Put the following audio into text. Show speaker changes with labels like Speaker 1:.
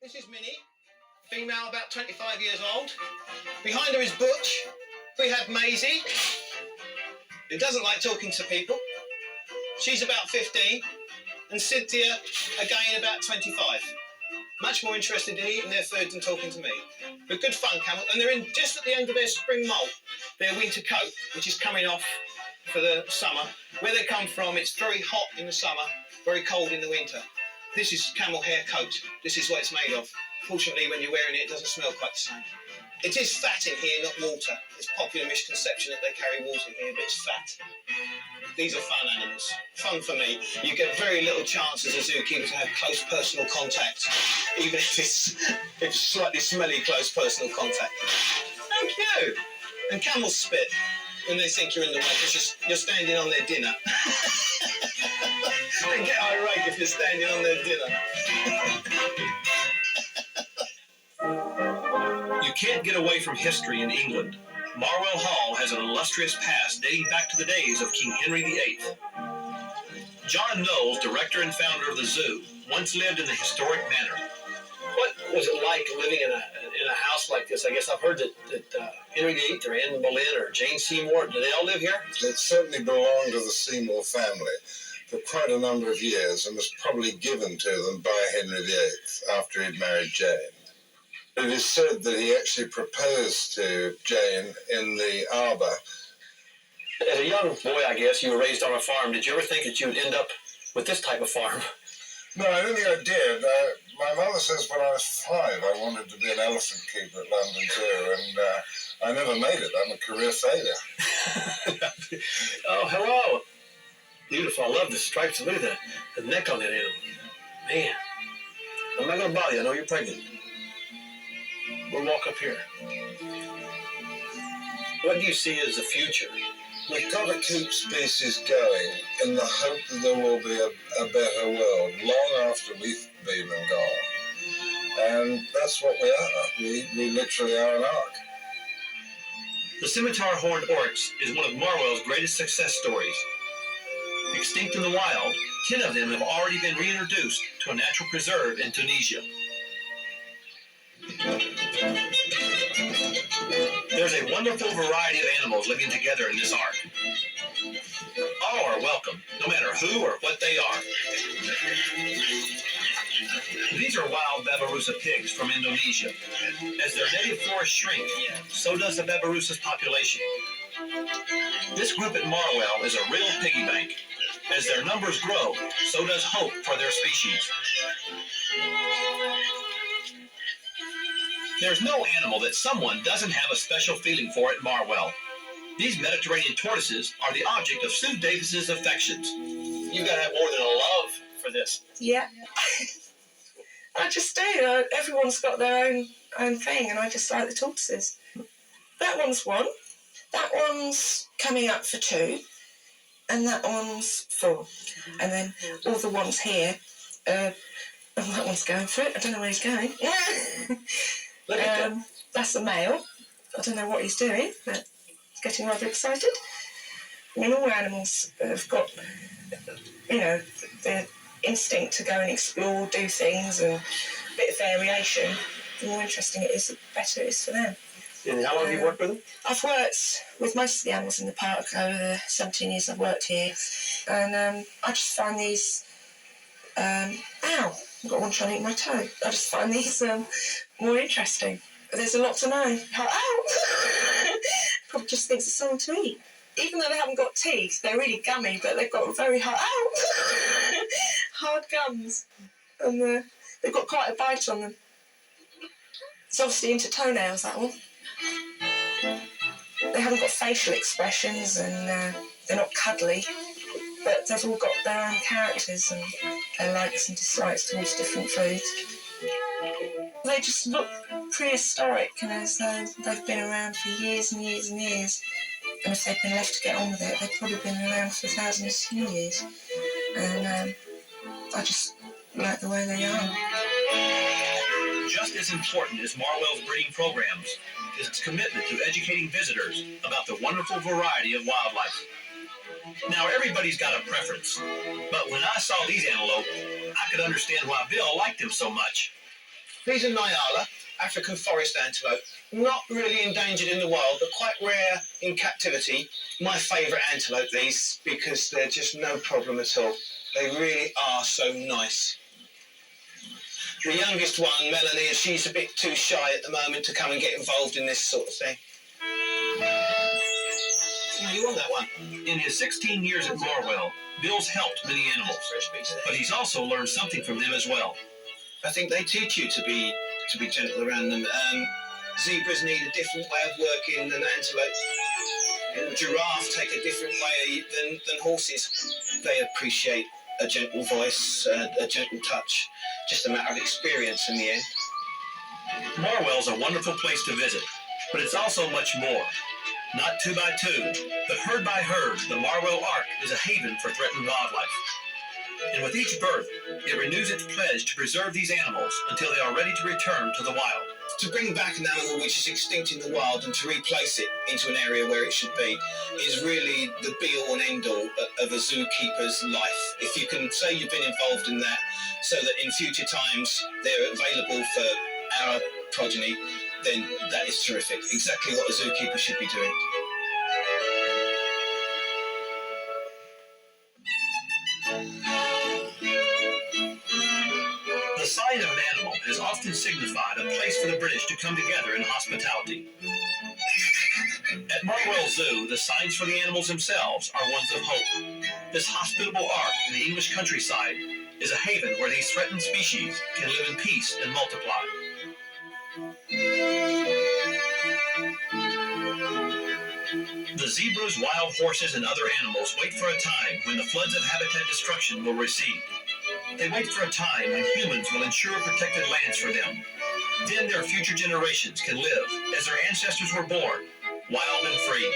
Speaker 1: This is Minnie, female about 25 years old. Behind her is Butch. We have Maisie, who doesn't like talking to people. She's about 15. And Cynthia, again, about 25. Much more interested in eating their food than talking to me. But good fun, Camel. And they're in just at the end of their spring molt, their winter coat, which is coming off for the summer. Where they come from, it's very hot in the summer, very cold in the winter. This is camel hair coat. This is what it's made of. Fortunately, when you're wearing it, it doesn't smell quite the same. It is fat in here, not water. It's a popular misconception that they carry water here, but it's fat. These are fun animals. Fun for me. You get very little chance as a zookeeper to have close personal contact, even if it's slightly smelly close personal contact. Thank you. And camels spit when they think you're in the way because you're standing on their dinner. They get irate if you're standing on their dinner. You can't get away from history in England. Marwell Hall has an illustrious past dating back to the days of King Henry VIII. John Knowles, director and founder of the zoo, once lived in the historic manor. What was it like living in a house like this? I guess I've heard that Henry VIII or Anne Boleyn or Jane Seymour, do they all live here?
Speaker 2: It certainly belonged to the Seymour family for quite a number of years and was probably given to them by Henry VIII after he'd married Jane. It is said that he actually proposed to Jane in the arbour.
Speaker 1: As a young boy, I guess, you were raised on a farm. Did you ever think that you would end up with this type of farm?
Speaker 2: No, I don't think I did. My mother says when I was 5, I wanted to be an elephant keeper at London Zoo, and I never made it. I'm a career failure.
Speaker 1: Oh, hello. Beautiful. I love the stripes. Look at the neck on that animal. Man. I'm not going to bother you. I know you're pregnant. We'll walk up here. What do you see as the future?
Speaker 2: We've got to keep species going in the hope that there will be a better world long after we've been and gone. And that's what we are. We literally are an ark.
Speaker 1: The scimitar horned oryx is one of Marwell's greatest success stories. Extinct in the wild, 10 of them have already been reintroduced to a natural preserve in Tunisia. There's a wonderful variety of animals living together in this ark. All are welcome, no matter who or what they are. These are wild Babirusa pigs from Indonesia. As their native forests shrink, so does the Babirusa's population. This group at Marwell is a real piggy bank. As their numbers grow, so does hope for their species. There's no animal that someone doesn't have a special feeling for at Marwell. These Mediterranean tortoises are the object of Sue Davis's affections. You've got to have more than a love for this.
Speaker 3: Yeah. I just do. Everyone's got their own thing, and I just like the tortoises. That one's 1. That one's coming up for 2. And that one's 4. And then all the ones here, that one's going for it. I don't know where he's going.
Speaker 1: Look at that.
Speaker 3: That's a male. I don't know what he's doing, but he's getting rather excited. I mean, all animals have got, the instinct to go and explore, do things, and a bit of variation. The more interesting it is, the better it is for them.
Speaker 1: And how long have you worked with them?
Speaker 3: I've worked with most of the animals in the park over the 17 years I've worked here. And I just find these... Ow! I've got one trying to eat my toe. I just find these more interesting. There's a lot to know. Ow! Probably just thinks it's something to eat. Even though they haven't got teeth, they're really gummy, but they've got very hard... Ow! Hard gums. And they've got quite a bite on them. It's obviously into toenails, that one. They haven't got facial expressions and they're not cuddly, but they've all got their own characters and their likes and dislikes towards different foods. They just look prehistoric and as though they've been around for years and years and years. And if they'd been left to get on with it, they've probably been around for thousands of years. And I just like the way they are.
Speaker 1: Just as important as Marwell's breeding programs is its commitment to educating visitors about the wonderful variety of wildlife. Now, everybody's got a preference, but when I saw these antelope, I could understand why Bill liked them so much. These are Nyala, African forest antelope. Not really endangered in the wild, but quite rare in captivity. My favourite antelope, these, because they're just no problem at all. They really are so nice. The youngest one, Melanie, she's a bit too shy at the moment to come and get involved in this sort of thing. Oh, you want that one?
Speaker 4: In his 16 years at Marwell, Bill's helped many animals, but he's also learned something from them as well.
Speaker 1: I think they teach you to be gentle around them. Zebras need a different way of working than antelope. Giraffes take a different way than horses. They appreciate a gentle voice, a gentle touch. Just a matter of experience in the end.
Speaker 4: Marwell's a wonderful place to visit, but it's also much more. Not 2 by 2, but herd by herd, the Marwell Ark is a haven for threatened wildlife. And with each birth, it renews its pledge to preserve these animals until they are ready to return to the wild.
Speaker 1: To bring back an animal which is extinct in the wild and to replace it into an area where it should be is really the be-all and end-all of a zookeeper's life. If you can say you've been involved in that so that in future times they're available for our progeny, then that is terrific. Exactly what a zookeeper should be doing.
Speaker 4: The sign of an animal has often signified a place for the British to come together in hospitality. At Marwell Zoo, the signs for the animals themselves are ones of hope. This hospitable ark in the English countryside is a haven where these threatened species can live in peace and multiply. The zebras, wild horses, and other animals wait for a time when the floods of habitat destruction will recede. They wait for a time when humans will ensure protected lands for them. Then their future generations can live as their ancestors were born, wild and free.